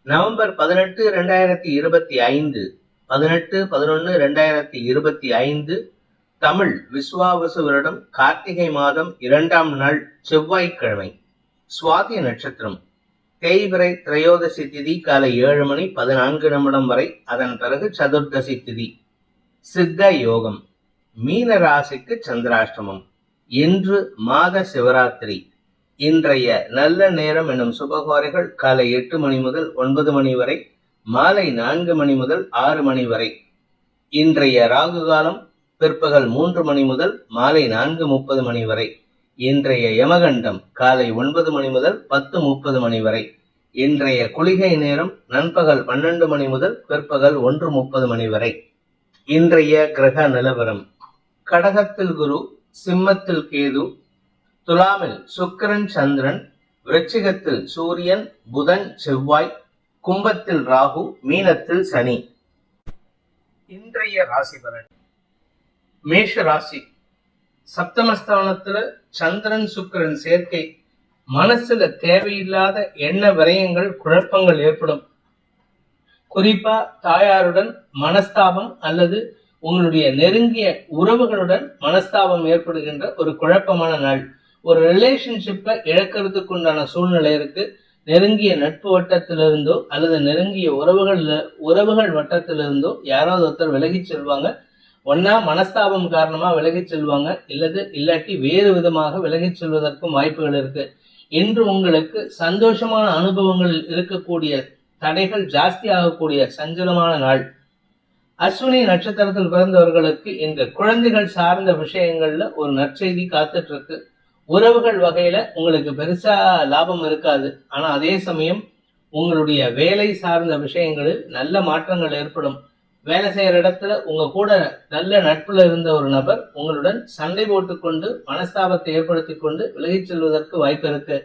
November 18, 2025 18-11-2025 Tamil Vishvavasu வருடம் கார்த்திகை மாதம் 2ஆம் நாள் செவ்வாய்க்கிழமை. சுவாதி நட்சத்திரம். தேய்பிறை திரையோதசி திதி காலை 7 மணி 14 நிமிடம் வரை. அதன் பிறகு சதுர்தசி திதி. சித்த யோகம். மீன ராசிக்கு சந்திராஷ்டமம். இன்று மாத சிவராத்திரி. இன்றைய நல்ல நேரம் எனும் சுபகோரைகள் காலை 8 மணி முதல் 9 மணி வரை, மாலை 4 மணி முதல் 6 மணி வரை. இன்றைய ராகு காலம் பிற்பகல் 3 மணி முதல் மாலை 4:30 மணி வரை. இன்றைய யமகண்டம் காலை 9 மணி முதல் 10:30 மணி வரை. இன்றைய குளிகை நேரம் நண்பகல் 12 மணி முதல் பிற்பகல் 1:30 மணி வரை. இன்றைய கிரக நிலவரம். கடகத்தில் குரு, சிம்மத்தில் கேது, துலாமில் சுக்கிரன் சந்திரன், விருச்சிகத்தில் சூரியன் புதன் செவ்வாய், கும்பத்தில் ராகு, மீனத்தில் சனி. இன்றைய ராசி பலன். மேஷ ராசி. சப்தமஸ்தானத்துல சந்திரன் சுக்கிரன் சேர்க்கை. மனசுல தேவையில்லாத எண்ண விரயங்கள், குழப்பங்கள் ஏற்படும். குறிப்பா தாயாருடன் மனஸ்தாபம் அல்லது உங்களுடைய நெருங்கிய உறவுகளுடன் மனஸ்தாபம் ஏற்படுகின்ற ஒரு குழப்பமான நாள். ஒரு ரிலேஷன்ஷிப்பை இழக்கிறதுக்கு உண்டான சூழ்நிலை இருக்கு. நெருங்கிய நட்பு வட்டத்திலிருந்தோ அல்லது நெருங்கிய உறவுகள் வட்டத்திலிருந்தோ யாராவது ஒருத்தர் விலகி செல்வாங்க. ஒன்னா மனஸ்தாபம் காரணமா விலகி செல்வாங்க, இல்லாட்டி வேறு விதமாக விலகி செல்வதற்கும் வாய்ப்புகள் இருக்கு. இன்று உங்களுக்கு சந்தோஷமான அனுபவங்கள் இருக்கக்கூடிய தடைகள் ஜாஸ்தி ஆகக்கூடிய சஞ்சலமான நாள். அஸ்வினி நட்சத்திரத்தில் பிறந்தவர்களுக்கு இன்று குழந்தைகள் சார்ந்த விஷயங்கள்ல ஒரு நற்செய்தி காத்துட்டு இருக்கு. உறவுகள் வகையில உங்களுக்கு பெருசா லாபம் இருக்காது. ஆனா அதே சமயம் உங்களுடைய வேலை சார்ந்த விஷயங்களில் நல்ல மாற்றங்கள் ஏற்படும். வேலை செய்யற இடத்துல உங்க கூட நல்ல நட்புல இருந்த ஒரு நபர் உங்களுடன் சண்டை போட்டுக்கொண்டு மனஸ்தாபத்தை ஏற்படுத்தி கொண்டு விலகிச் செல்வதற்கு வாய்ப்பு இருக்கு.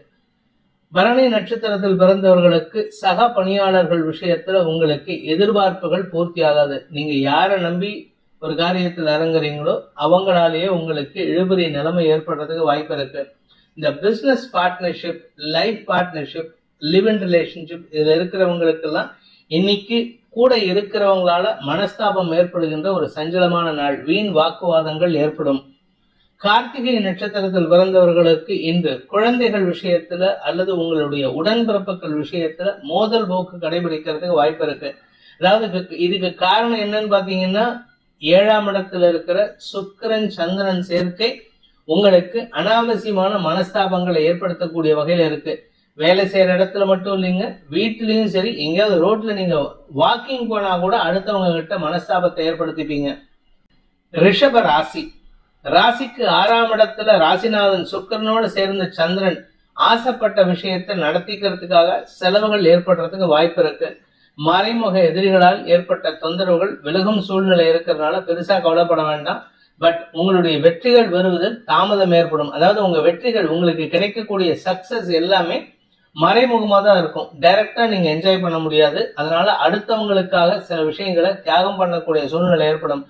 பரணி நட்சத்திரத்தில் பிறந்தவர்களுக்கு சக பணியாளர்கள் விஷயத்துல உங்களுக்கு எதிர்பார்ப்புகள் பூர்த்தி ஆகாது. நீங்க யாரை நம்பி ஒரு காரியத்தில் இறங்குறீங்களோ அவங்களாலேயே உங்களுக்கு இழுபறி நிலைமை ஏற்படுறதுக்கு வாய்ப்பு இருக்கு. இந்த business partnership, life partnership, live in relationship இதுல இருக்கிறவங்களுக்கெல்லாம் இன்னைக்கு கூட இருக்கிறவங்களால மனஸ்தாபம் ஏற்படுகின்ற ஒரு சஞ்சலமான நாள். வீண் வாக்குவாதங்கள் ஏற்படும். கார்த்திகை நட்சத்திரத்தில் பிறந்தவர்களுக்கு இன்று குழந்தைகள் விஷயத்துல அல்லது உங்களுடைய உடன்பிறப்புகள் விஷயத்துல மோதல் போக்கு கடைபிடிக்கிறதுக்கு வாய்ப்பு இருக்கு. அதாவது இதுக்கு காரணம் என்னன்னு பாத்தீங்கன்னா 7ஆம் இடத்துல இருக்கிற சுக்கிரன் சந்திரன் சேர்க்கை உங்களுக்கு அனாவசியமான மனஸ்தாபங்களை ஏற்படுத்தக்கூடிய வகையில இருக்கு. வேலை செய்யற இடத்துல மட்டும் இல்லைங்க, வீட்டிலையும் சரி, எங்கேயாவது ரோட்ல நீங்க வாக்கிங் போனா கூட அடுத்தவங்க கிட்ட மனஸ்தாபத்தை ஏற்படுத்திப்பீங்க. ரிஷப ராசி. ராசிக்கு 6ஆம் இடத்துல ராசிநாதன் சுக்கிரனோட சேர்ந்த சந்திரன் ஆசைப்பட்ட விஷயத்தை நடத்திக்கிறதுக்காக செலவுகள் ஏற்படுறதுக்கு வாய்ப்பு இருக்கு. மறைமுக எதிரிகளால் ஏற்பட்ட தொந்தரவுகள் விலகும் சூழ்நிலை இருக்கிறதுனால பெருசா கவலைப்பட வேண்டாம். பட் உங்களுடைய வெற்றிகள் வருவதில் தாமதம் ஏற்படும். அதாவது உங்க வெற்றிகள், உங்களுக்கு கிடைக்கக்கூடிய சக்சஸ் எல்லாமே மறைமுகமா தான் இருக்கும். டைரக்டா நீங்க என்ஜாய் பண்ண முடியாது. அதனால அடுத்தவங்களுக்காக சில விஷயங்களை தியாகம் பண்ணக்கூடிய சூழ்நிலை ஏற்படும்.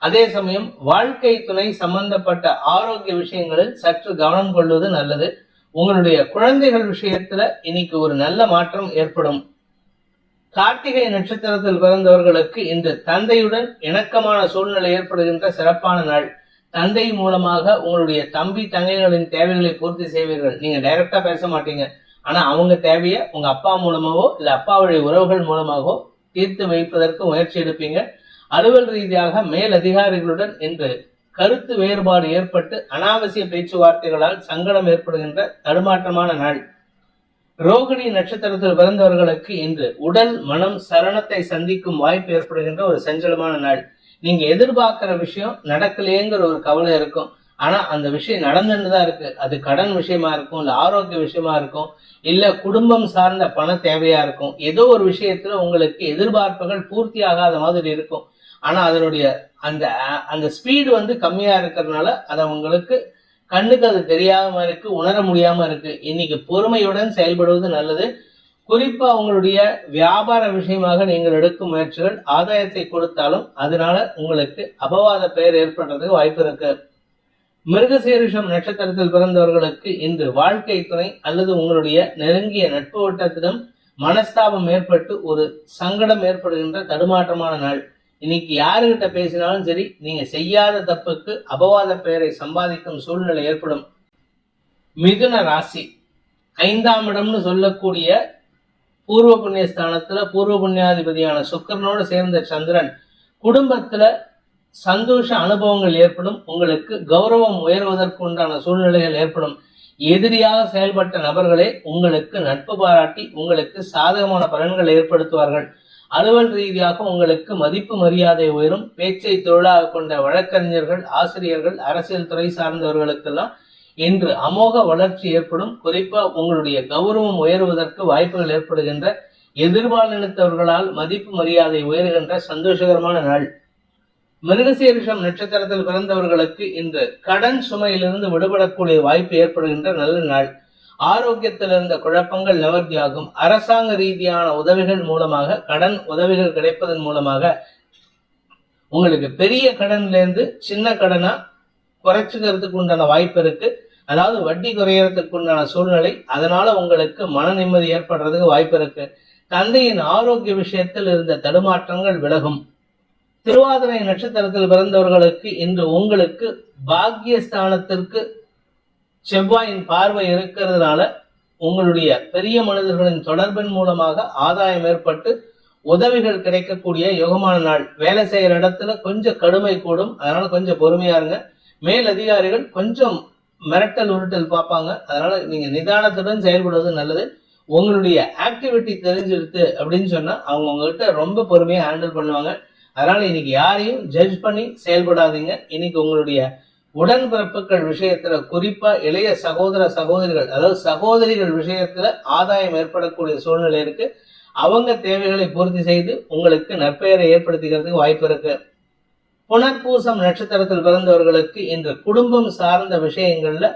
அதே சமயம் வாழ்க்கை துணை சம்பந்தப்பட்ட ஆரோக்கிய விஷயங்களில் சற்று கவனம் கொள்வது நல்லது. உங்களுடைய குழந்தைகள் விஷயத்துல இன்னைக்கு ஒரு நல்ல மாற்றம் ஏற்படும். கார்த்திகை நட்சத்திரத்தில் பிறந்தவர்களுக்கு இன்று தந்தையுடன் இணக்கமான சூழ்நிலை ஏற்படுகின்ற சிறப்பான நாள். தந்தை மூலமாக உங்களுடைய தம்பி தங்கைகளின் தேவைகளை பூர்த்தி செய்வீர்கள். நீங்க டைரக்டா பேச மாட்டீங்க, ஆனா அவங்க தேவையை உங்க அப்பா மூலமாகவோ இல்ல அப்பாவுடைய உறவுகள் மூலமாகவோ தீர்த்து வைப்பதற்கு முயற்சி எடுப்பீங்க. அலுவல் ரீதியாக மேல் அதிகாரிகளுடன் இன்று கருத்து வேறுபாடு ஏற்பட்டு அனாவசிய பேச்சுவார்த்தைகளால் சங்கடம் ஏற்படுகின்ற தடுமாற்றமான நாள். ரோகிணி நட்சத்திரத்தில் பிறந்தவர்களுக்கு இன்று உடல் மனம் சரணத்தை சந்திக்கும் வாய்ப்பு ஏற்படுகின்ற ஒரு சஞ்சலமான நாள். நீங்க எதிர்பார்க்கிற விஷயம் நடக்கலையேங்கிற ஒரு கவலை இருக்கும். ஆனா அந்த விஷயம் நடந்துதான் இருக்கு. அது கடன் விஷயமா இருக்கும், இல்ல ஆரோக்கிய விஷயமா இருக்கும், இல்ல குடும்பம் சார்ந்த பண தேவையா இருக்கும். ஏதோ ஒரு விஷயத்துல உங்களுக்கு எதிர்பார்ப்புகள் பூர்த்தி ஆகாத மாதிரி இருக்கும். ஆனா அதனுடைய அந்த ஸ்பீடு கம்மியா இருக்கிறதுனால அதை உங்களுக்கு கண்ணுக்கு அது தெரியாம இருக்கு, உணர முடியாம இருக்கு. இன்னைக்கு பொறுமையுடன் செயல்படுவது நல்லது. குறிப்பா உங்களுடைய வியாபார விஷயமாக நீங்கள் எடுக்கும் முயற்சிகள் ஆதாயத்தை கொடுத்தாலும் அதனால உங்களுக்கு அபவாத பெயர் ஏற்படுறதுக்கு வாய்ப்பு இருக்கு. மிருகசீரிஷம் நட்சத்திரத்தில் பிறந்தவர்களுக்கு இன்று வாழ்க்கை துணை அல்லது உங்களுடைய நெருங்கிய நட்பு வட்டத்திடம் மனஸ்தாபம் ஏற்பட்டு ஒரு சங்கடம் ஏற்படுகின்ற தடுமாற்றமான நாள். இன்னைக்கு யாருகிட்ட பேசினாலும் சரி, நீங்க செய்யாத தப்புக்கு அபவாத பெயரை சம்பாதிக்கும் சூழ்நிலை ஏற்படும். மிதுன ராசி 5ஆம் இடம்னு சொல்லக்கூடிய பூர்வ புண்ணிய ஸ்தானத்துல பூர்வ புண்ணியாதிபதியான சுக்கிரனோடு சேர்ந்த சந்திரன் குடும்பத்துல சந்தோஷ அனுபவங்கள் ஏற்படும். உங்களுக்கு கௌரவம் உயர்வதற்கு உண்டான சூழ்நிலைகள் ஏற்படும். எதிரியாக செயல்பட்ட நபர்களே உங்களுக்கு நட்பு பாராட்டி உங்களுக்கு சாதகமான பலன்களை ஏற்படுத்துவார்கள். அலுவல் ரீதியாக உங்களுக்கு மதிப்பு மரியாதை உயரும். பேச்சை தொழிலாக கொண்ட வழக்கறிஞர்கள், ஆசிரியர்கள், அரசியல் துறை சார்ந்தவர்களுக்கெல்லாம் இன்று அமோக வளர்ச்சி ஏற்படும். குறிப்பா உங்களுடைய கௌரவம் உயர்வதற்கு வாய்ப்புகள் ஏற்படுகின்ற, எதிர்பாலினத்தவர்களால் மதிப்பு மரியாதை உயர்கின்ற சந்தோஷகரமான நாள். மிருகசீரிஷம் நட்சத்திரத்தில் பிறந்தவர்களுக்கு இன்று கடன் சுமையிலிருந்து விடுபடக்கூடிய வாய்ப்பு ஏற்படுகின்ற நல்ல நாள். ஆரோக்கியத்தில் இருந்த குழப்பங்கள் நிவர்த்தியாகும். அரசாங்க ரீதியான உதவிகள் மூலமாக, கடன் உதவிகள் கிடைப்பதன் மூலமாக உங்களுக்கு பெரிய கடன்ல இருந்து சின்ன கடனா குறைச்சுக்கிறதுக்கு உண்டான வாய்ப்பு இருக்கு. அதாவது வட்டி குறையறதுக்கு உண்டான சூழ்நிலை. அதனால உங்களுக்கு மன நிம்மதி ஏற்படுறதுக்கு வாய்ப்பு இருக்கு. தந்தையின் ஆரோக்கிய விஷயத்தில் இருந்த தடுமாற்றங்கள் விலகும். திருவாதிரை நட்சத்திரத்தில் பிறந்தவர்களுக்கு இன்று உங்களுக்கு பாக்கியஸ்தானத்திற்கு செவ்வாயின் பார்வை இருக்கிறதுனால உங்களுடைய பெரிய மனிதர்களின் தொடர்பின் மூலமாக ஆதாயம் ஏற்பட்டு உதவிகள் கிடைக்கக்கூடிய யோகமான நாள். வேலை செய்யற இடத்துல கொஞ்சம் கடுமை கூடும். அதனால கொஞ்சம் பொறுமையா இருங்க. மேல் அதிகாரிகள் கொஞ்சம் மிரட்டல் உருட்டல் பார்ப்பாங்க. அதனால நீங்க நிதானத்துடன் செயல்படுவது நல்லது. உங்களுடைய ஆக்டிவிட்டி தெரிஞ்சிருக்கு அப்படின்னு சொன்னா அவங்க உங்ககிட்ட ரொம்ப பொறுமையா ஹேண்டில் பண்ணுவாங்க. அதனால இன்னைக்கு யாரையும் ஜட்ஜ் பண்ணி செயல்படாதீங்க. இன்னைக்கு உங்களுடைய உடன்பிறப்புகள் விஷயத்துல, குறிப்பா இளைய சகோதர சகோதரிகள், அதாவது சகோதரிகள் விஷயத்துல ஆதாயம் ஏற்படக்கூடிய சூழ்நிலை இருக்கு. அவங்க தேவைகளை பூர்த்தி செய்து உங்களுக்கு நற்பெயரை ஏற்படுத்திக்கிறதுக்கு வாய்ப்பு இருக்கு. புனர்பூசம் நட்சத்திரத்தில் பிறந்தவர்களுக்கு இன்று குடும்பம் சார்ந்த விஷயங்கள்ல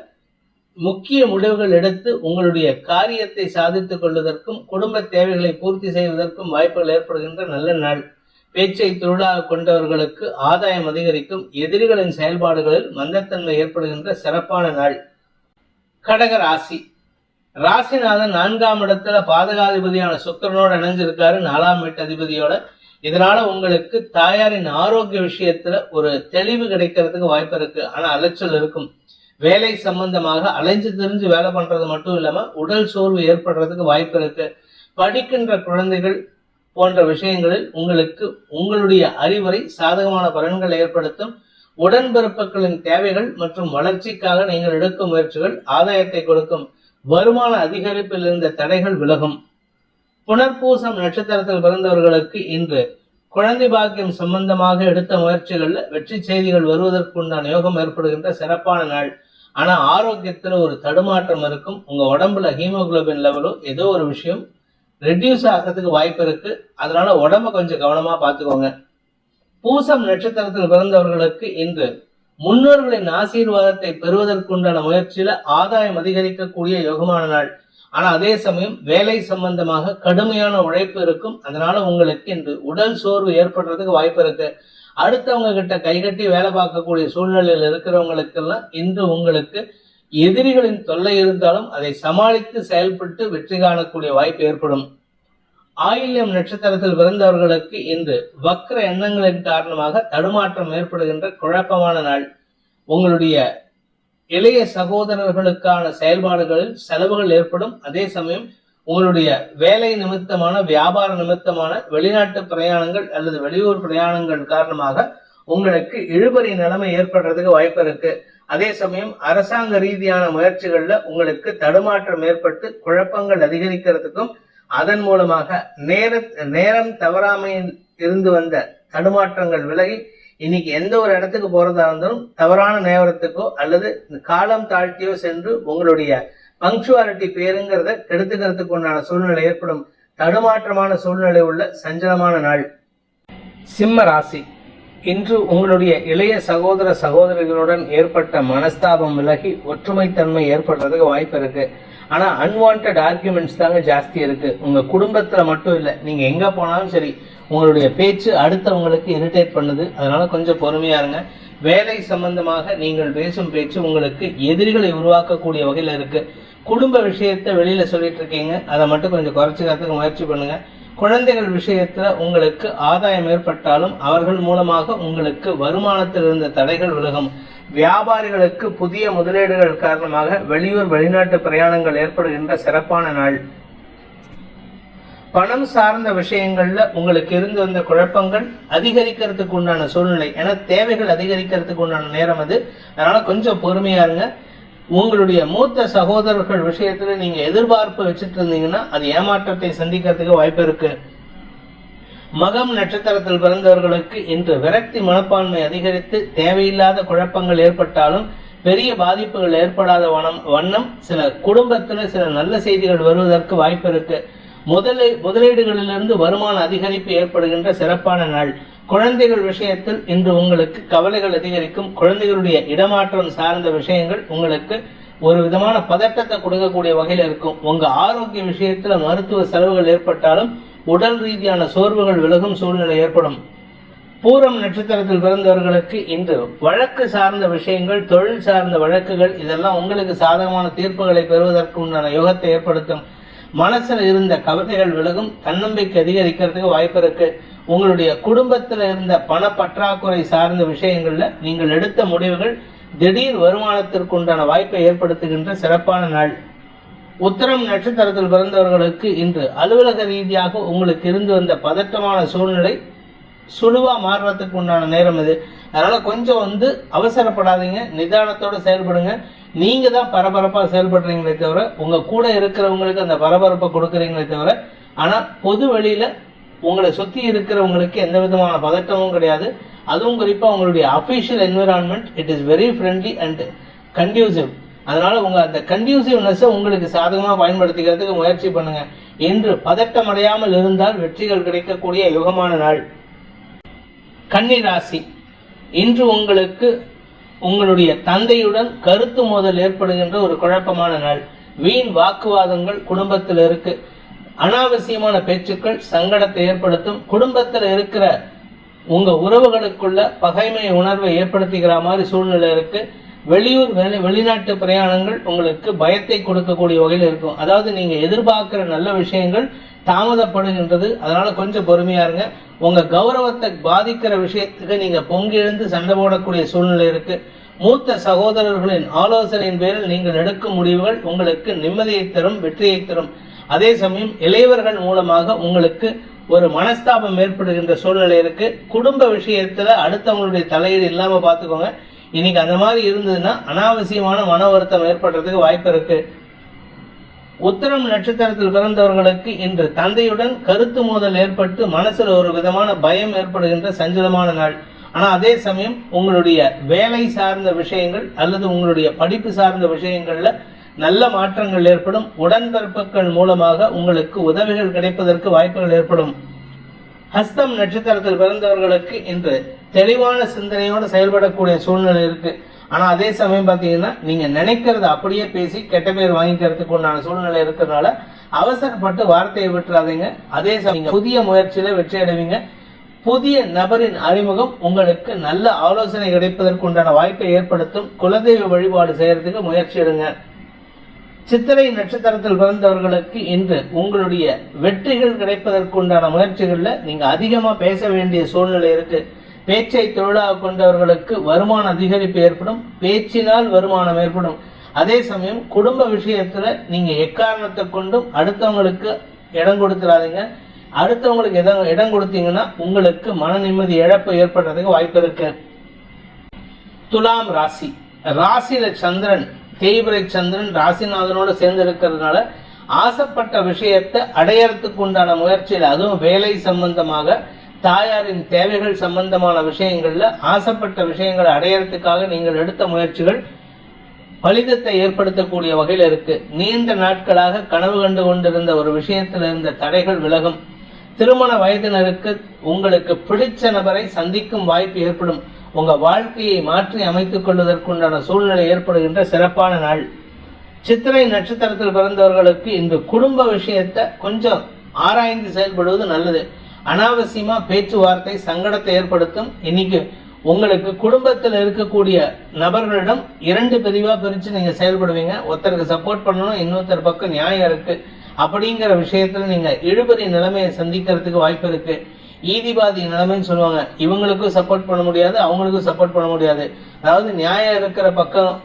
முக்கிய முடிவுகள் எடுத்து உங்களுடைய காரியத்தை சாதித்துக் கொள்வதற்கும் குடும்ப தேவைகளை பூர்த்தி செய்வதற்கும் வாய்ப்புகள் ஏற்படுகின்ற நல்ல நாள். பேச்சை தொழிலாக கொண்டவர்களுக்கு ஆதாயம் அதிகரிக்கும். எதிரிகளின் செயல்பாடுகளில் மந்தத்தன்மை ஏற்படுகின்ற சிறப்பான நாள். கடக ராசி. ராசிநாதன் 4ஆம் இடத்துல பாதகாதிபதியான சுக்கிரனோட இணைஞ்சிருக்காரு, 4ஆம் வீட்டு அதிபதியோட. இதனால உங்களுக்கு தாயாரின் ஆரோக்கிய விஷயத்துல ஒரு தெளிவு கிடைக்கிறதுக்கு வாய்ப்பு இருக்கு. ஆனா அலைச்சல் இருக்கும். வேலை சம்பந்தமாக அலைஞ்சு தெரிஞ்சு வேலை பண்றது மட்டும் இல்லாம உடல் சோர்வு ஏற்படுறதுக்கு வாய்ப்பு இருக்கு. படிக்கின்ற குழந்தைகள் போன்ற விஷயங்களில் உங்களுக்கு உங்களுடைய அறிவுரை சாதகமான பலன்களை ஏற்படுத்தும். உடன்பிறப்புகளின் தேவைகள் மற்றும் வளர்ச்சிக்காக நீங்கள் எடுக்கும் முயற்சிகள் ஆதாயத்தை கொடுக்கும். வருமான அதிகரிப்பில் இருந்த தடைகள் விலகும். புனர்பூசம் நட்சத்திரத்தில் பிறந்தவர்களுக்கு இன்று குழந்தை பாக்கியம் சம்பந்தமாக எடுத்த முயற்சிகள்ல வெற்றி செய்திகள் வருவதற்கு உண்டான யோகம் ஏற்படுகின்ற சிறப்பான நாள். ஆனா ஆரோக்கியத்துல ஒரு தடுமாற்றம் இருக்கும். உங்க உடம்புல ஹீமோகுளோபின் லெவலோ ஏதோ ஒரு விஷயம் ரெடியூஸ் ஆகிறதுக்கு வாய்ப்பு இருக்கு. அதனால உடம்ப கொஞ்சம் கவனமா பார்த்துக்கோங்க. பூசம் நட்சத்திரத்தில் பிறந்தவர்களுக்கு இன்று முன்னோர்களின் ஆசீர்வாதத்தை பெறுவதற்குண்டான முயற்சியில ஆதாயம் அதிகரிக்கக்கூடிய யோகமான நாள். ஆனா அதே சமயம் வேலை சம்பந்தமாக கடுமையான உழைப்பு இருக்கும். அதனால உங்களுக்கு இன்று உடல் சோர்வு ஏற்படுறதுக்கு வாய்ப்பு இருக்கு. அடுத்தவங்க கிட்ட கைகட்டி வேலை பார்க்கக்கூடிய சூழ்நிலையில் இருக்கிறவங்களுக்கெல்லாம் இன்று உங்களுக்கு எதிரிகளின் தொல்லை இருந்தாலும் அதை சமாளித்து செயல்பட்டு வெற்றி காணக்கூடிய வாய்ப்பு ஏற்படும். ஆயில்யம் நட்சத்திரத்தில் பிறந்தவர்களுக்கு இன்று வக்ர எண்ணங்களின் காரணமாக தடுமாற்றம் ஏற்படுகின்ற குழப்பமான நாள். உங்களுடைய இளைய சகோதரர்களுக்கான செயல்பாடுகளில் செலவுகள் ஏற்படும். அதே சமயம் உங்களுடைய வேலை நிமித்தமான, வியாபார நிமித்தமான வெளிநாட்டு பிரயாணங்கள் அல்லது வெளியூர் பிரயாணங்கள் காரணமாக உங்களுக்கு இழுபறி நிலைமை ஏற்படுறதுக்கு வாய்ப்பு இருக்கு. அதே சமயம் அரசாங்க ரீதியான முயற்சிகள்ல உங்களுக்கு தடுமாற்றம் ஏற்பட்டு குழப்பங்கள் அதிகரிக்கிறதுக்கும், அதன் மூலமாக நேரம் தவறாமையில் இருந்து வந்த தடுமாற்றங்கள் விலகி இன்னைக்கு எந்த ஒரு இடத்துக்கு போறதா இருந்தாலும் தவறான நேரத்துக்கோ அல்லது காலம் தாழ்த்தியோ சென்று உங்களுடைய பங்க்சுவாலிட்டி பேருங்கிறத கெடுத்துக்கிறதுக்கு உண்டான சூழ்நிலை ஏற்படும். தடுமாற்றமான சூழ்நிலை உள்ள சஞ்சலமான நாள். சிம்ம ராசி. இன்று உங்களுடைய இளைய சகோதர சகோதரிகளுடன் ஏற்பட்ட மனஸ்தாபம் விலகி ஒற்றுமைத்தன்மை ஏற்படுறதுக்கு வாய்ப்பு இருக்கு. ஆனா அன்வான்ட் ஆர்குமெண்ட்ஸ் தாங்க ஜாஸ்தி இருக்கு. உங்க குடும்பத்துல மட்டும் இல்ல, நீங்க எங்க போனாலும் சரி உங்களுடைய பேச்சு அடுத்தவங்களுக்கு இரிட்டேட் பண்ணுது. அதனால கொஞ்சம் பொறுமையா இருங்க. வேலை சம்பந்தமாக நீங்கள் பேசும் பேச்சு உங்களுக்கு எதிரிகளை உருவாக்கக்கூடிய வகையில இருக்கு. குடும்ப விஷயத்தை வெளியில சொல்லிட்டு இருக்கீங்க, அதை மட்டும் கொஞ்சம் குறைச்சிக்கிறதுக்கு முயற்சி பண்ணுங்க. குழந்தைகள் விஷயத்துல உங்களுக்கு ஆதாயம் ஏற்பட்டாலும் அவர்கள் மூலமாக உங்களுக்கு வருமானத்தில் இருந்த தடைகள் விலகும். வியாபாரிகளுக்கு புதிய முதலீடுகள் காரணமாக வெளியூர் வெளிநாட்டு பிரயாணங்கள் ஏற்படுகின்ற சிறப்பான நாள். பணம் சார்ந்த விஷயங்கள்ல உங்களுக்கு இருந்து வந்த குழப்பங்கள் அதிகரிக்கிறதுக்கு உண்டான சூழ்நிலை, ஏன்னா தேவைகள் அதிகரிக்கிறதுக்கு உண்டான நேரம் அது. அதனால கொஞ்சம் பொறுமையா இருங்க. உங்களுடைய மூத்த சகோதரர்கள் விஷயத்துல நீங்க எதிர்பார்ப்பு வச்சுட்டு இருந்தீங்கன்னா அது ஏமாற்றத்தை சந்திக்கிறதுக்கு வாய்ப்பு இருக்கு. மகம் நட்சத்திரத்தில் பிறந்தவர்களுக்கு இன்று விரக்தி மனப்பான்மை அதிகரித்து தேவையில்லாத குழப்பங்கள் ஏற்பட்டாலும் பெரிய பாதிப்புகள் ஏற்படாத வண்ணம் சில குடும்பத்துல சில நல்ல செய்திகள் வருவதற்கு வாய்ப்பு இருக்கு. முதலீடுகளிலிருந்து வருமான அதிகரிப்பு ஏற்படுகின்ற சிறப்பான நாள். குழந்தைகள் விஷயத்தில் இன்று உங்களுக்கு கவலைகள் அதிகரிக்கும். குழந்தைகளுடைய இடமாற்றம் சார்ந்த விஷயங்கள் உங்களுக்கு ஒரு விதமான பதட்டத்தை கொடுக்கக்கூடிய வகையில் இருக்கும். உங்க ஆரோக்கிய விஷயத்துல மருத்துவ செலவுகள் ஏற்பட்டாலும் உடல் ரீதியான சோர்வுகள் விலகும் சூழ்நிலை ஏற்படும். பூரம் நட்சத்திரத்தில் பிறந்தவர்களுக்கு இன்று வழக்கு சார்ந்த விஷயங்கள், தொழில் சார்ந்த வழக்குகள், இதெல்லாம் உங்களுக்கு சாதகமான தீர்ப்புகளை பெறுவதற்கு உண்டான யோகத்தை ஏற்படுத்தும். மனசுல இருந்த கவலைகள் விலகும். தன்னம்பிக்கை அதிகரிக்கிறதுக்கு வாய்ப்பு இருக்கு. உங்களுடைய குடும்பத்துல இருந்த பண பற்றாக்குறை சார்ந்த விஷயங்கள்ல நீங்கள் எடுத்த முடிவுகள் திடீர் வருமானத்திற்கு உண்டான வாய்ப்பை ஏற்படுத்துகின்ற சிறப்பான நாள். உத்திரம் நட்சத்திரத்தில் பிறந்தவர்களுக்கு இன்று அலுவலக ரீதியாக உங்களுக்கு இருந்து வந்த பதட்டமான சூழ்நிலை சுழுவா மாறுறதுக்கு உண்டான நேரம் இது. அதனால கொஞ்சம் அவசரப்படாதீங்க, நிதானத்தோட செயல்படுங்க. நீங்க தான் பரபரப்பா செயல்படுறீங்களே தவிர உங்க கூட இருக்கிறவங்களுக்கு அந்த பரபரப்பை கொடுக்கறீங்களே தவிர, ஆனா பொது வெளியில உங்களை சுத்தி இருக்கிறவங்களுக்கு எந்த விதமான பதட்டமும் கிடையாது. அதுவும் குறிப்பா உங்களுடைய official environment it is very friendly and conducive. அதனால உங்க அந்த கண்டியூசிவ்னஸ் உங்களுக்கு சாதகமா பயன்படுத்திக்கிறதுக்கு முயற்சி பண்ணுங்க. இன்று பதட்டம் அடையாமல் இருந்தால் வெற்றிகள் கிடைக்கக்கூடிய யுகமான நாள். கன்னி ராசி, இன்று உங்களுக்கு உங்களுடைய தந்தையுடன் கருத்து மோதல் ஏற்படுகின்ற ஒரு குழப்பமான நாள். வீண் வாக்குவாதங்கள் குடும்பத்தில் இருக்கு. அனாவசியமான பேச்சுக்கள் சங்கடத்தை ஏற்படுத்தும். குடும்பத்தில் இருக்கிற உங்க உறவுகளுக்குள்ள பகைமை உணர்வை ஏற்படுத்திக்கிற மாதிரி சூழ்நிலை இருக்கு. வெளியூர் வெளிநாட்டு பிரயாணங்கள் உங்களுக்கு பயத்தை கொடுக்கக்கூடிய வகையில் இருக்கும். அதாவது நீங்க எதிர்பார்க்கிற நல்ல விஷயங்கள் தாமதப்படுகின்றது. அதனால கொஞ்சம் பொறுமையா இருங்க. உங்க கௌரவத்தை பாதிக்கிற விஷயத்துக்கு நீங்க பொங்கி எழுந்து சண்டை போடக்கூடிய சூழ்நிலை இருக்கு. மூத்த சகோதரர்களின் ஆலோசனையின் பேரில் நீங்கள் எடுக்கும் முடிவுகள் உங்களுக்கு நிம்மதியை தரும், வெற்றியை தரும். அதே சமயம் இளையவர்கள் மூலமாக உங்களுக்கு ஒரு மனஸ்தாபம் ஏற்படுகின்ற சூழ்நிலை இருக்கு. குடும்ப விஷயத்துல அடுத்தவங்களுடைய தலையீடு இல்லாம பாத்துக்கோங்க. இன்னைக்கு அந்த மாதிரி இருந்ததுன்னா அனாவசியமான மன வருத்தம் ஏற்படுறதுக்கு வாய்ப்பு இருக்கு. உத்திரம் நட்சத்திரத்தில் பிறந்தவர்களுக்கு இன்று தந்தையுடன் கருத்து மோதல் ஏற்பட்டு மனசுல ஒரு விதமான பயம் ஏற்படுகின்ற சஞ்சலமான நாள். ஆனா அதே சமயம் உங்களுடைய வேலை சார்ந்த விஷயங்கள் அல்லது உங்களுடைய படிப்பு சார்ந்த விஷயங்கள்ல நல்ல மாற்றங்கள் ஏற்படும். உடன்பிறப்புகள் மூலமாக உங்களுக்கு உதவிகள் கிடைப்பதற்கு வாய்ப்புகள் ஏற்படும். ஹஸ்தம் நட்சத்திரத்தில் பிறந்தவர்களுக்கு இன்று தெளிவான சிந்தனையோடு செயல்படக்கூடிய சூழ்நிலை இருக்கு. ஆனா அதே சமயம் பாத்தீங்கன்னா நீங்க நினைக்கிறத அப்படியே பேசி கெட்ட பேர் வாங்கிக்கிறதுக்கு உண்டான சூழ்நிலை இருக்கிறதுனால அவசரப்பட்டு வார்த்தையை விட்டுறாதீங்க. அதே சமயம் புதிய முயற்சியில வெற்றி அடைவீங்க. புதிய நபரின் அறிமுகம் உங்களுக்கு நல்ல ஆலோசனை கிடைப்பதற்கு உண்டான வாய்ப்பை ஏற்படுத்தும். குலதெய்வ வழிபாடு செய்யறதுக்கு முயற்சி எடுங்க. சித்திரை நட்சத்திரத்தில் பிறந்தவர்களுக்கு இன்று உங்களுடைய வெற்றிகள் கிடைப்பதற்கு உண்டான முயற்சிகள்ல நீங்க அதிகமா பேச வேண்டிய சூழ்நிலை இருக்கு. பேச்சை தொழிலாக கொண்டவர்களுக்கு வருமான அதிகரிப்பு ஏற்படும். பேச்சினால் வருமானம் ஏற்படும். அதே சமயம் குடும்ப விஷயத்துல நீங்க எக்காரணத்தை கொண்டும் அடுத்தவங்களுக்கு இடம் கொடுத்துறாதீங்க. அடுத்தவங்களுக்கு இடம் கொடுத்தீங்கன்னா உங்களுக்கு மன நிம்மதி இழப்பு ஏற்படுறதுக்கு வாய்ப்பு இருக்கு. துலாம் ராசி, ராசியில சந்திரன், தேய்பிரை சந்திரன் ராசிநாதனோட சேர்ந்து இருக்கிறதுனால ஆசைப்பட்ட விஷயத்தை அடையறதுக்கு உண்டான முயற்சியில, அதுவும் வேலை சம்பந்தமாக தாயாரின் தேவைகள் சம்பந்தமான விஷயங்கள்ல ஆசைப்பட்ட விஷயங்களை அடையறதுக்காக நீங்கள் எடுத்த முயற்சிகள் பலிதத்தை ஏற்படுத்தக்கூடிய வகையில் இருக்கு. நீண்ட நாட்களாக கனவு கண்டு கொண்டிருந்த ஒரு விஷயத்தில் இருந்த தடைகள் விலகும். திருமண வயதினருக்கு உங்களுக்கு பிடிச்ச நபரை சந்திக்கும் வாய்ப்பு ஏற்படும். உங்க வாழ்க்கையை மாற்றி அமைத்துக் கொள்வதற்குண்டான சூழ்நிலை ஏற்படுகின்ற சிறப்பான நாள். சித்திரை நட்சத்திரத்தில் பிறந்தவர்களுக்கு இந்த குடும்ப விஷயத்தை கொஞ்சம் ஆராய்ந்து செயல்படுவது நல்லது. அனாவசியமா பேச்சுவார்த்தை சங்கடத்தை ஏற்படுத்தும். இன்னைக்கு உங்களுக்கு குடும்பத்தில் இருக்கக்கூடிய நபர்களிடம் 2 பிரிவா பிரிச்சு நீங்க செயல்படுவீங்க. ஒருத்தருக்கு சப்போர்ட் பண்ணணும், இன்னொருத்தர் பக்கம் நியாயம் இருக்கு அப்படிங்கிற விஷயத்துல நீங்க இழுபறி நிலைமையை சந்திக்கிறதுக்கு வாய்ப்பு இருக்கு. ஈதிபாதி நிலைமைன்னு சொல்லுவாங்க. இவங்களுக்கும் சப்போர்ட் பண்ண முடியாது, அவங்களுக்கும் சப்போர்ட் பண்ண முடியாது. அதாவது நியாயம் இருக்கிற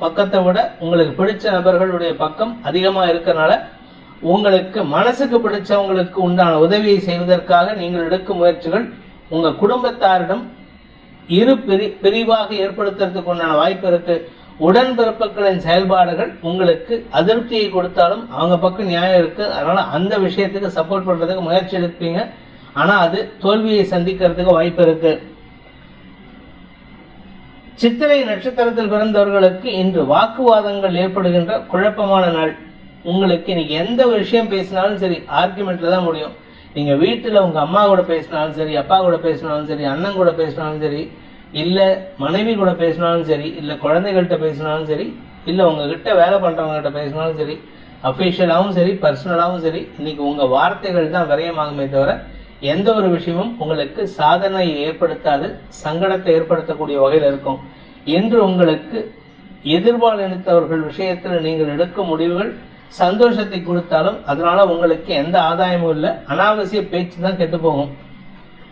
பக்கத்தை விட உங்களுக்கு பிடிச்ச நபர்களுடைய பக்கம் அதிகமா இருக்கிறனால உங்களுக்கு மனசுக்கு பிடிச்சவங்களுக்கு உண்டான உதவியை செய்வதற்காக நீங்கள் எடுக்கும் முயற்சிகள் உங்க குடும்பத்தாரிடம் பிரிவாக ஏற்படுத்துறதுக்கு உண்டான வாய்ப்பு இருக்கு. உடன்பிறப்புகளின் செயல்பாடுகள் உங்களுக்கு அதிருப்தியை கொடுத்தாலும் அவங்க பக்கம் நியாயம் இருக்கு. அதனால அந்த விஷயத்துக்கு சப்போர்ட் பண்றதுக்கு முயற்சி எடுப்பீங்க. ஆனா அது தோல்வியை சந்திக்கிறதுக்கு வாய்ப்பு இருக்கு. சித்திரை நட்சத்திரத்தில் பிறந்தவர்களுக்கு இன்று வாக்குவாதங்கள் ஏற்படுகின்ற குழப்பமான நாள். உங்களுக்கு இன்னைக்கு எந்த விஷயம் பேசினாலும் சரி ஆர்குமெண்ட்ல தான் முடியும். நீங்க வீட்டுல உங்க அம்மா கூட பேசினாலும் சரி, அப்பா கூட பேசினாலும் சரி, அண்ணன் கூட பேசினாலும் சரி, இல்ல மனைவி கூட பேசினாலும் சரி, இல்ல குழந்தைகள்கிட்ட பேசினாலும் சரி, இல்ல உங்ககிட்ட வேலை பண்றவங்க கிட்ட பேசினாலும் சரி, அபிஷியலாவும் சரி, பர்சனலாவும் சரி, இன்னைக்கு உங்க வார்த்தைகள் தான் விரயமாகுமே தவிர எந்த ஒரு விஷயமும் உங்களுக்கு சாதனையை ஏற்படுத்தாது, சங்கடத்தை ஏற்படுத்தக்கூடிய வகையில் இருக்கும். என்று உங்களுக்கு எதிர்பாலினத்தவர்கள் விஷயத்தில் நீங்கள் எடுக்கும் முடிவுகள் சந்தோஷத்தை கொடுத்தாலும் அதனால உங்களுக்கு எந்த ஆதாயமும் இல்லை. அனாவசிய பேச்சு தான் கெட்டு போகும்.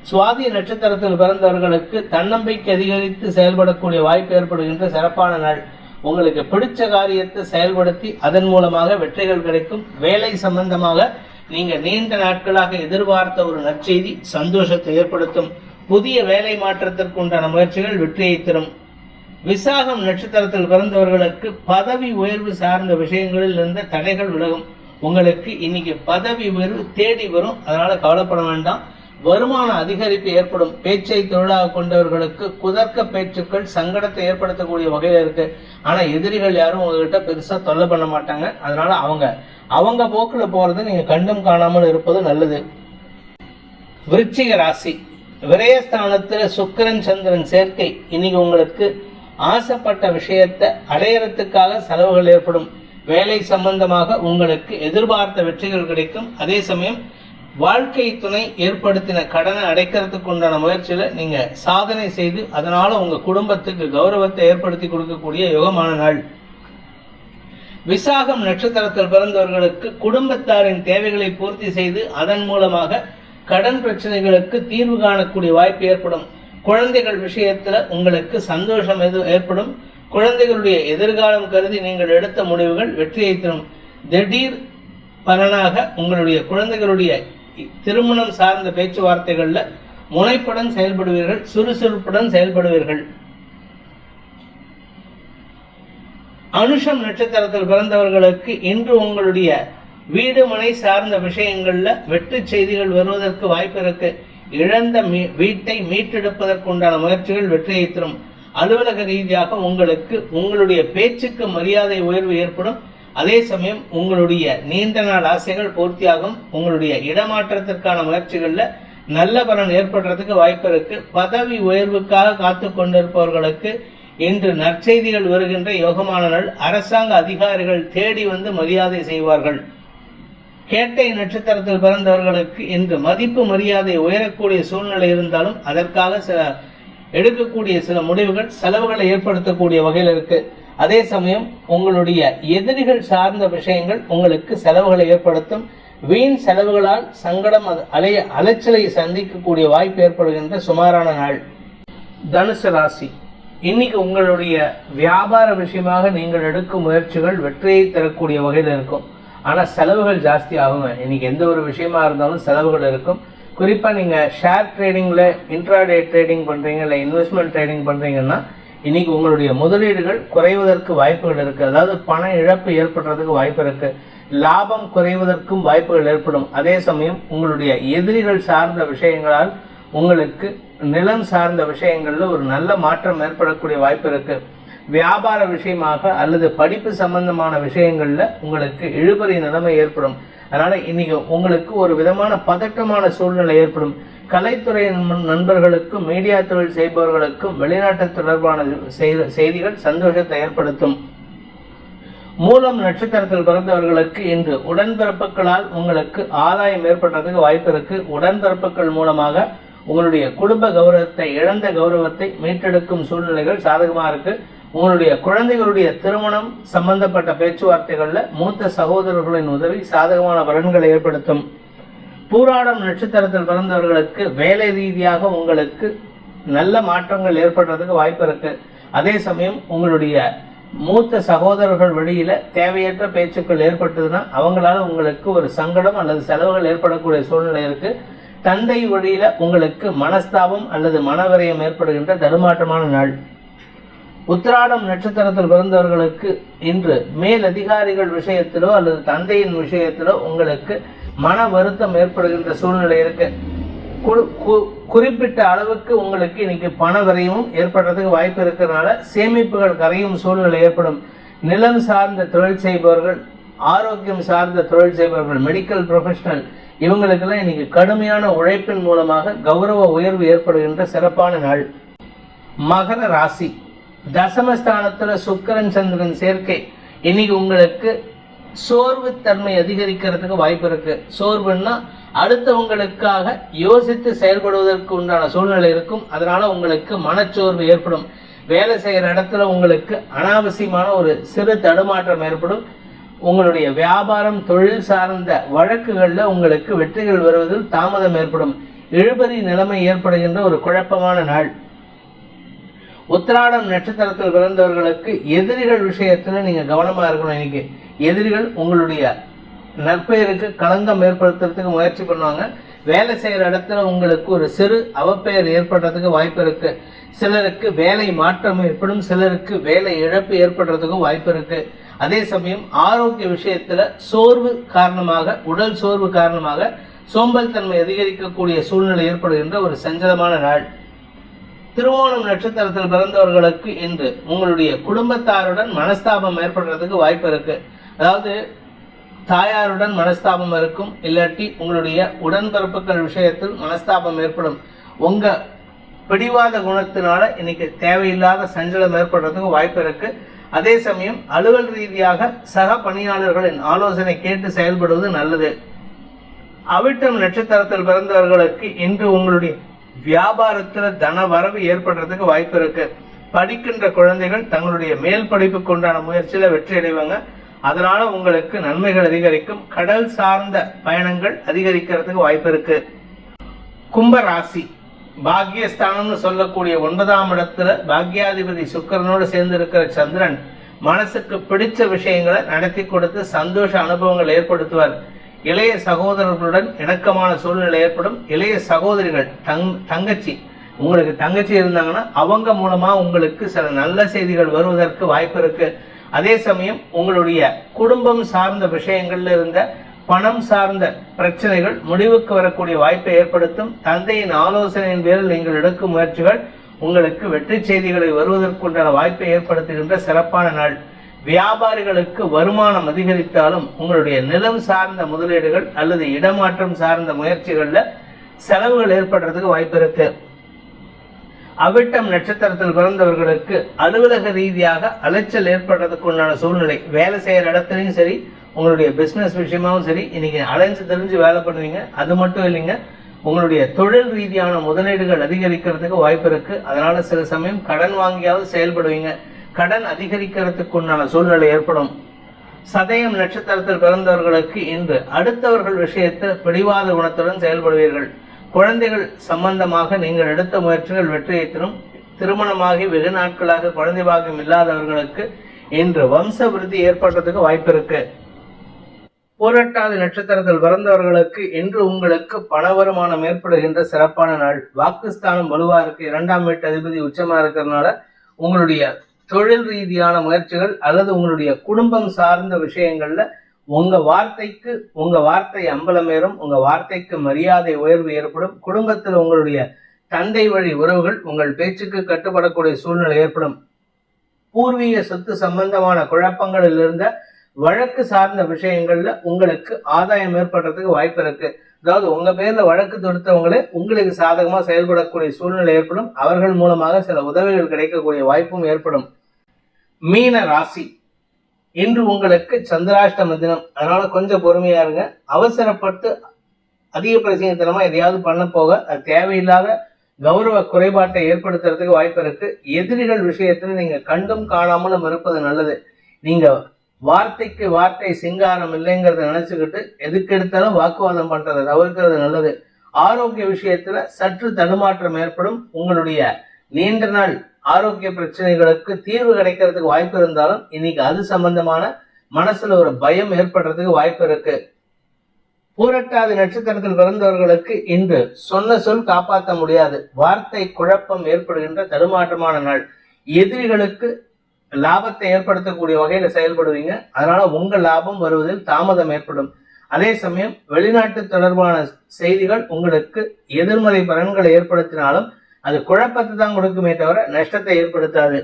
சுவாதி நட்சத்திரத்தில் பிறந்தவர்களுக்கு தன்னம்பிக்கை அதிகரித்து செயல்படக்கூடிய வாய்ப்பு ஏற்படுகின்ற சிறப்பான நாள். உங்களுக்கு பிடிச்ச காரியத்தை செயல்படுத்தி அதன் மூலமாக வெற்றிகள் கிடைக்கும். வேலை சம்பந்தமாக நீங்க நீண்ட நாட்களாக எதிர்பார்த்த ஒரு நற்செய்தி சந்தோஷத்தை ஏற்படுத்தும். புதிய வேலை மாற்றத்திற்கு உண்டான முயற்சிகள் வெற்றியை தரும். விசாகம் நட்சத்திரத்தில் பிறந்தவர்களுக்கு பதவி உயர்வு சார்ந்த விஷயங்களில் இருந்த தடைகள் விலகும். உங்களுக்கு இன்னைக்கு பதவி உயர்வு தேடி வரும். அதனால கவலைப்பட வேண்டாம். வருமான அதிகரிப்பு ஏற்படும். பேச்சை தொழிலாக கொண்டவர்களுக்கு குதர்க்க பேச்சுக்கள் சங்கடத்தை ஏற்படுத்தக்கூடிய வகையில இருக்கு. ஆனா எதிரிகள் யாரும் உங்ககிட்ட பெருசா தொல்லை பண்ண மாட்டாங்க. அதனால அவங்க போக்குல போறது நீங்க கண்டும் காணாமல் இருப்பது நல்லது. விருச்சிக ராசி. விரயஸ்தானத்துல சுக்கிரன் சந்திரன் சேர்க்கை இன்னைக்கு உங்களுக்கு ஆசைப்பட்ட விஷயத்தை அடையறதுக்காக செலவுகள் ஏற்படும். வேலை சம்பந்தமாக உங்களுக்கு எதிர்பார்த்த வெற்றிகள் கிடைக்கும். அதே சமயம் வாழ்க்கை துணை ஏற்படுத்தின கடனை அடைக்கிறதுக்கு உண்டான முயற்சியில நீங்க சாதனை செய்து அதனால உங்க குடும்பத்துக்கு கௌரவத்தை ஏற்படுத்தி கொடுக்கக்கூடிய யோகமான நாள். விசாகம் நட்சத்திரத்தில் பிறந்தவர்களுக்கு குடும்பத்தாரின் தேவைகளை பூர்த்தி செய்து அதன் மூலமாக கடன் பிரச்சனைகளுக்கு தீர்வு காணக்கூடிய வாய்ப்பு ஏற்படும். குழந்தைகள் விஷயத்துல உங்களுக்கு சந்தோஷம் ஏற்படும். குழந்தைகளுடைய எதிர்காலம் கருதி நீங்கள் எடுத்த முடிவுகள் வெற்றியை தரும். திடீர் பலனாக உங்களுடைய குழந்தைகளுடைய திருமணம் சார்ந்த பேச்சுவார்த்தைகள்ல முனைப்புடன் செயல்படுவீர்கள், சுறுசுறுப்புடன் செயல்படுவீர்கள். அனுஷம் நட்சத்திரத்தில் பிறந்தவர்களுக்கு இன்று உங்களுடைய வீடு மனை சார்ந்த விஷயங்கள்ல வெற்றி செய்திகள் வருவதற்கு வாய்ப்பு இருக்கு. இழந்த வீட்டை மீட்டெடுப்பதற்கு உண்டான முயற்சிகள் வெற்றியை தரும். அலுவலக ரீதியாக உங்களுக்கு உங்களுடைய பேச்சுக்கு மரியாதை உயர்வு ஏற்படும். அதே சமயம் உங்களுடைய நீண்ட நாள் ஆசைகள் பூர்த்தியாகும். உங்களுடைய இடமாற்றத்திற்கான முயற்சிகள்ல நல்ல பலன் ஏற்படுறதுக்கு வாய்ப்பு இருக்கு. பதவி உயர்வுக்காக காத்து கொண்டிருப்பவர்களுக்கு இன்று நற்செய்திகள் வருகின்ற யோகமான நாள். அரசாங்க அதிகாரிகள் தேடி வந்து மரியாதை செய்வார்கள். கேட்டை நட்சத்திரத்தில் பிறந்தவர்களுக்கு இன்று மதிப்பு மரியாதை உயரக்கூடிய சூழ்நிலை இருந்தாலும் அதற்காக எடுக்கக்கூடிய சில முடிவுகள் செலவுகளை ஏற்படுத்தக்கூடிய வகையில் இருக்கு. அதே சமயம் உங்களுடைய எதிரிகள் சார்ந்த விஷயங்கள் உங்களுக்கு செலவுகளை ஏற்படுத்தும். வீண் செலவுகளால் சங்கடம் அலைச்சலை சந்திக்கக்கூடிய வாய்ப்பு ஏற்படுகின்ற சுமாரான நாள். தனுசு ராசி. இன்னைக்கு உங்களுடைய வியாபார விஷயமாக நீங்கள் எடுக்கும் முயற்சிகள் வெற்றியை தரக்கூடிய வகையில் இருக்கும். ஆனா செலவுகள் ஜாஸ்தி ஆகுங்க. இன்னைக்கு எந்த ஒரு விஷயமா இருந்தாலும் செலவுகள் இருக்கும். குறிப்பா நீங்க ஷேர் ட்ரேடிங்ல இன்ட்ராடே ட்ரேடிங் பண்றீங்க, இல்ல இன்வெஸ்ட்மெண்ட் ட்ரேடிங் பண்றீங்கன்னா இன்னைக்கு உங்களுடைய முதலீடுகள் குறைவதற்கு வாய்ப்புகள் இருக்கு. அதாவது பண இழப்பு ஏற்படுறதுக்கு வாய்ப்பு இருக்கு. லாபம் குறைவதற்கும் வாய்ப்புகள் ஏற்படும். அதே சமயம் உங்களுடைய எதிரிகள் சார்ந்த விஷயங்களால் உங்களுக்கு நிலம் சார்ந்த விஷயங்கள்ல ஒரு நல்ல மாற்றம் ஏற்படக்கூடிய வாய்ப்பு இருக்கு. வியாபார விஷயமாக அல்லது படிப்பு சம்பந்தமான விஷயங்கள்ல உங்களுக்கு இழுபறி நிலைமை ஏற்படும். அதனால இன்னைக்கு உங்களுக்கு ஒரு விதமான பதட்டமான சூழ்நிலை ஏற்படும். கலைத்துறை நண்பர்களுக்கும் மீடியா தொழில் செய்பவர்களுக்கும் வெளிநாட்டு தொடர்பான செய்திகள் சந்தோஷத்தை ஏற்படுத்தும். மூலம் நட்சத்திரத்தில் பிறந்தவர்களுக்கு இன்று உடன்பிறப்புகளால் உங்களுக்கு ஆதாயம் ஏற்படுறதுக்கு வாய்ப்பு இருக்கு. உடன்பிறப்புகள் மூலமாக உங்களுடைய குடும்ப கௌரவத்தை இழந்த கௌரவத்தை மீட்டெடுக்கும் சூழ்நிலைகள் சாதகமா இருக்கு. உங்களுடைய குழந்தைகளுடைய திருமணம் சம்பந்தப்பட்ட பேச்சுவார்த்தைகள்ல மூத்த சகோதரர்களின் உதவி சாதகமான பலன்களை ஏற்படுத்தும். பூராடம் நட்சத்திரத்தில் பிறந்தவர்களுக்கு வேலை ரீதியாக உங்களுக்கு நல்ல மாற்றங்கள் ஏற்படுறதுக்கு வாய்ப்பு இருக்கு. அதே சமயம் உங்களுடைய மூத்த சகோதரர்கள் வழியில தேவையற்ற பேச்சுக்கள் ஏற்பட்டதுன்னா அவங்களால உங்களுக்கு ஒரு சங்கடம் அல்லது செலவுகள் ஏற்படக்கூடிய சூழ்நிலை இருக்கு. தந்தை வழியில உங்களுக்கு மனஸ்தாபம் அல்லது மனவரையம் ஏற்படுகின்ற தடுமாற்றமான நாள். உத்திராடம் நட்சத்திரத்தில் பிறந்தவர்களுக்கு இன்று மேல் அதிகாரிகள் விஷயத்திலோ அல்லது தந்தையின் விஷயத்திலோ உங்களுக்கு மன வருத்தம் ஏற்படுகின்ற சூழ்நிலை இருக்கு. குறிப்பிட்ட அளவுக்கு உங்களுக்கு இன்னைக்கு பண விரயமும் ஏற்படுறதுக்கு வாய்ப்பு இருக்கிறதுனால சேமிப்புகள் கரையும் சூழ்நிலை ஏற்படும். நிலம் சார்ந்த தொழில் செய்பவர்கள், ஆரோக்கியம் சார்ந்த தொழில் செய்பவர்கள், மெடிக்கல் ப்ரொஃபஷனல், இவங்களுக்கெல்லாம் இன்னைக்கு கடுமையான உழைப்பின் மூலமாக கௌரவ உயர்வு ஏற்படுகின்ற சிறப்பான நாள். மகர ராசி, தசமஸ்தானத்துல சுக்கிரன் சந்திரன் சேர்க்கை இன்னைக்கு உங்களுக்கு சோர்வு தன்மை அதிகரிக்கிறதுக்கு வாய்ப்பு இருக்கு. சோர்வுன்னா அடுத்தவங்களுக்காக யோசித்து செயல்படுவதற்கு உண்டான சூழ்நிலை இருக்கும். அதனால உங்களுக்கு மனச்சோர்வு ஏற்படும். வேலை செய்யற இடத்துல உங்களுக்கு அனாவசியமான ஒரு சிறு தடுமாற்றம் ஏற்படும். உங்களுடைய வியாபாரம் தொழில் சார்ந்த வழக்குகள்ல உங்களுக்கு வெற்றிகள் வருவதில் தாமதம் ஏற்படும். இழுபறி நிலைமை ஏற்படுகின்ற ஒரு குழப்பமான நாள். உத்திராடம் நட்சத்திரத்தில் பிறந்தவர்களுக்கு எதிரிகள் விஷயத்துல நீங்க கவனமா இருக்கணும். இன்னைக்கு எதிரிகள் உங்களுடைய நற்பெயருக்கு களங்கம் ஏற்படுத்துறதுக்கு முயற்சி பண்ணுவாங்க. வேலை செய்யற இடத்துல உங்களுக்கு ஒரு சிறு அவப்பெயர் ஏற்படுறதுக்கு வாய்ப்பு இருக்கு. சிலருக்கு வேலை மாற்றம் ஏற்படும், சிலருக்கு வேலை இழப்பு ஏற்படுறதுக்கும் வாய்ப்பு இருக்கு. அதே சமயம் ஆரோக்கிய விஷயத்துல சோர்வு காரணமாக, உடல் சோர்வு காரணமாக சோம்பல் தன்மை அதிகரிக்கக்கூடிய சூழ்நிலை ஏற்படுகின்ற ஒரு சஞ்சலமான நாள். திருவோணம் நட்சத்திரத்தில் பிறந்தவர்களுக்கு இன்று உங்களுடைய குடும்பத்தாருடன் மனஸ்தாபம் ஏற்படுறதுக்கு வாய்ப்பு இருக்கு. அதாவது தாயாருடன் மனஸ்தாபம் இருக்கும், இல்லாட்டி உங்களுடைய உடன்பிறப்புகள் விஷயத்தில் மனஸ்தாபம் ஏற்படும். உங்க பிடிவாத குணத்தினால இன்னைக்கு தேவையில்லாத சஞ்சலம் ஏற்படுறதுக்கு வாய்ப்பு இருக்கு. அதே சமயம் அலுவல் ரீதியாக சக பணியாளர்களின் ஆலோசனை கேட்டு செயல்படுவது நல்லது. அவிட்டம் நட்சத்திரத்தில் பிறந்தவர்களுக்கு இன்று உங்களுடைய வியாபாரத்துல தன வரவு ஏற்படுறதுக்கு வாய்ப்பு இருக்கு. படிக்கின்ற குழந்தைகள் தங்களுடைய மேல் படிப்புக்கு உண்டான முயற்சியில வெற்றி அடைவாங்க. அதனால உங்களுக்கு நன்மைகள் அதிகரிக்கும். கடல் சார்ந்த பயணங்கள் அதிகரிக்கிறதுக்கு வாய்ப்பு இருக்கு. கும்ப ராசி, பாக்யஸ்தானம்னு சொல்லக்கூடிய 9ஆம் இடத்துல பாக்யாதிபதி சுக்கிரனோடு சேர்ந்து இருக்கிற சந்திரன் மனசுக்கு பிடிச்ச விஷயங்களை நடத்தி கொடுத்து சந்தோஷ அனுபவங்கள் ஏற்படுத்துவார். இளைய சகோதரர்களுடன் இணக்கமான சூழ்நிலை ஏற்படும். இளைய சகோதரிகள், தங்கச்சி, உங்களுக்கு தங்கச்சி இருந்தாங்கன்னா அவங்க மூலமா உங்களுக்கு சில நல்ல செய்திகள் வருவதற்கு வாய்ப்பு இருக்கு. அதே சமயம் உங்களுடைய குடும்பம் சார்ந்த விஷயங்கள்ல இருந்த பணம் சார்ந்த பிரச்சனைகள் முடிவுக்கு வரக்கூடிய வாய்ப்பை ஏற்படுத்தும். தந்தையின் ஆலோசனையின் பேரில் நீங்கள் எடுக்கும் முயற்சிகள் உங்களுக்கு வெற்றி செய்திகளை வருவதற்குண்டான வாய்ப்பை ஏற்படுத்துகின்ற சிறப்பான நாள். வியாபாரிகளுக்கு வருமானம் அதிகரித்தாலும் உங்களுடைய நிலம் சார்ந்த முதலீடுகள் அல்லது இடமாற்றம் சார்ந்த முயற்சிகள்ல செலவுகள் ஏற்படுறதுக்கு வாய்ப்பு இருக்கு. அவிட்டம் நட்சத்திரத்தில் பிறந்தவர்களுக்கு அலுவலக ரீதியாக அலைச்சல் ஏற்படுறதுக்கு உண்டான சூழ்நிலை. வேலை செய்யற இடத்துலையும் சரி, உங்களுடைய பிசினஸ் விஷயமாவும் சரி, இன்னைக்கு அலைஞ்சு தெரிஞ்சு வேலை பண்ணுவீங்க. அது மட்டும் இல்லைங்க, உங்களுடைய தொழில் ரீதியான முதலீடுகள் அதிகரிக்கிறதுக்கு வாய்ப்பு இருக்கு. அதனால சில சமயம் கடன் வாங்கியாவது செயல்படுவீங்க. கடன் அதிகரிக்கிறதுக்கு உண்டான சூழ்நிலை ஏற்படும். சதயம் நட்சத்திரத்தில் பிறந்தவர்களுக்கு இன்று அடுத்தவர்கள் விஷயத்தில் பிடிவாத குணத்துடன் செயல்படுவீர்கள். குழந்தைகள் சம்பந்தமாக நீங்கள் எடுத்த முயற்சிகள் வெற்றியை தரும். திருமணமாகி வெகு நாட்களாக குழந்தை பாக்கியம் இல்லாதவர்களுக்கு இன்று வம்ச விருத்தி ஏற்படுறதுக்கு வாய்ப்பு இருக்கு. பூரட்டாதி நட்சத்திரத்தில் பிறந்தவர்களுக்கு இன்று உங்களுக்கு பண வருமானம் ஏற்படுகின்ற சிறப்பான நாள். வாக்குஸ்தானம் வலுவா இருக்கு. 2ஆம் வீட்டு அதிபதி உச்சமா இருக்கிறதுனால உங்களுடைய தொழில் ரீதியான முயற்சிகள் அல்லது உங்களுடைய குடும்பம் சார்ந்த விஷயங்கள்ல உங்க வார்த்தை அம்பலமேறும். உங்க வார்த்தைக்கு மரியாதை உயர்வு ஏற்படும். குடும்பத்தில் உங்களுடைய தந்தை வழி உறவுகள் உங்கள் பேச்சுக்கு கட்டுப்படக்கூடிய சூழ்நிலை ஏற்படும். பூர்வீக சொத்து சம்பந்தமான குழப்பங்களில் இருந்த வழக்கு சார்ந்த விஷயங்கள்ல உங்களுக்கு ஆதாயம் ஏற்படுறதுக்கு வாய்ப்பு இருக்கு. அதாவது உங்க பேர்ல வழக்கு தொடுத்தவங்களே உங்களுக்கு சாதகமா செயல்படக்கூடிய சூழ்நிலை ஏற்படும். அவர்கள் மூலமாக சில உதவிகள் கிடைக்கக்கூடிய வாய்ப்பும் ஏற்படும். மீன ராசி, இன்று உங்களுக்கு சந்திராஷ்டம தினம். அதனால கொஞ்சம் பொறுமையா இருங்க. அவசரப்பட்டு அதிக பிரசங்கத்தனமா எதையாவது பண்ண போக அது தேவையில்லாத கௌரவ குறைபாட்டை ஏற்படுத்துறதுக்கு வாய்ப்பு இருக்கு. எதிரிகள் விஷயத்துல நீங்க கண்டும் காணாமலும் இருப்பது நல்லது. நீங்க வார்த்தைக்கு வார்த்தை சிங்காரம் இல்லைங்கிறத நினைச்சுக்கிட்டு எதுக்கு எடுத்தாலும் வாக்குவாதம் பண்றதை தவிர்க்கிறது நல்லது. ஆரோக்கிய விஷயத்துல சற்று தடுமாற்றம் ஏற்படும். உங்களுடைய நீண்ட நாள் ஆரோக்கிய பிரச்சனைகளுக்கு தீர்வு கிடைக்கிறதுக்கு வாய்ப்பு இருந்தாலும் இன்னைக்கு அது சம்பந்தமான மனசுல ஒரு பயம் ஏற்படுறதுக்கு வாய்ப்பு இருக்கு. பூரட்டாதி நட்சத்திரத்தில் பிறந்தவர்களுக்கு இன்று சொன்ன சொல் காப்பாற்ற முடியாது. வார்த்தை குழப்பம் ஏற்படுகின்ற தடுமாற்றமான நாள். எதிரிகளுக்கு லாபத்தை ஏற்படுத்தக்கூடிய வகையில செயல்படுவீங்க. அதனால உங்க லாபம் வருவதில் தாமதம் ஏற்படும். அதே சமயம் வெளிநாட்டு தொடர்பான செய்திகள் உங்களுக்கு எதிர்மறை பலன்களை ஏற்படுத்தினாலும் அது குழப்பத்தை தான் கொடுக்குமே தவிர நஷ்டத்தை ஏற்படுத்தாது.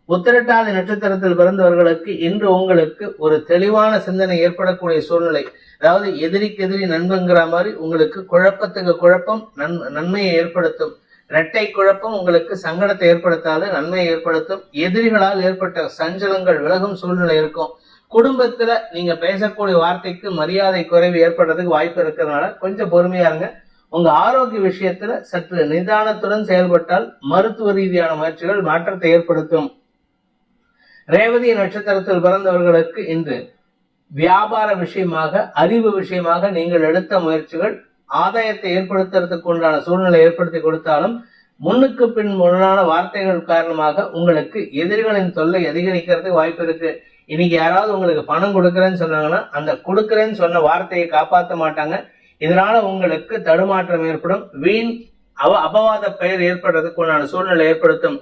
உத்திரட்டாதி நட்சத்திரத்தில் பிறந்தவர்களுக்கு இன்று உங்களுக்கு ஒரு தெளிவான சிந்தனை ஏற்படக்கூடிய சூழ்நிலை. அதாவது எதிரிக்கு எதிரி நண்பங்கிற மாதிரி உங்களுக்கு குழப்பத்துக்கு குழப்பம் நன்மையை ஏற்படுத்தும். இரட்டை குழப்பம் உங்களுக்கு சங்கடத்தை ஏற்படுத்தாது, நன்மையை ஏற்படுத்தும். எதிரிகளால் ஏற்பட்ட சஞ்சலங்கள் விலகும் சூழ்நிலை இருக்கும். குடும்பத்துல நீங்க பேசக்கூடிய வார்த்தைக்கு மரியாதை குறைவு ஏற்படுறதுக்கு வாய்ப்பு இருக்கிறதுனால கொஞ்சம் பொறுமையா இருங்க. உங்க ஆரோக்கிய விஷயத்துல சற்று நிதானத்துடன் செயல்பட்டால் மருத்துவ ரீதியான முயற்சிகள் மாற்றத்தை ஏற்படுத்தும். ரேவதி நட்சத்திரத்தில் பிறந்தவர்களுக்கு இன்று வியாபார விஷயமாக, அறிவு விஷயமாக நீங்கள் எடுத்த முயற்சிகள் ஆதாயத்தை ஏற்படுத்துறதுக்கு உண்டான சூழ்நிலை ஏற்படுத்தி கொடுத்தாலும் முன்னுக்கு பின் முன்னான வார்த்தைகள் காரணமாக உங்களுக்கு எதிரிகளின் தொல்லை அதிகரிக்கிறதுக்கு வாய்ப்பு இருக்கு. இன்னைக்கு யாராவது உங்களுக்கு பணம் கொடுக்கறேன்னு சொன்னாங்கன்னா அந்த கொடுக்கறேன்னு சொன்ன வார்த்தையை காப்பாற்ற மாட்டாங்க. இதனால உங்களுக்கு தடுமாற்றம் ஏற்படும். வீண் அபவாத பெயர் ஏற்படுறதுக்கு உண்டான சூழ்நிலை ஏற்படுத்தும்.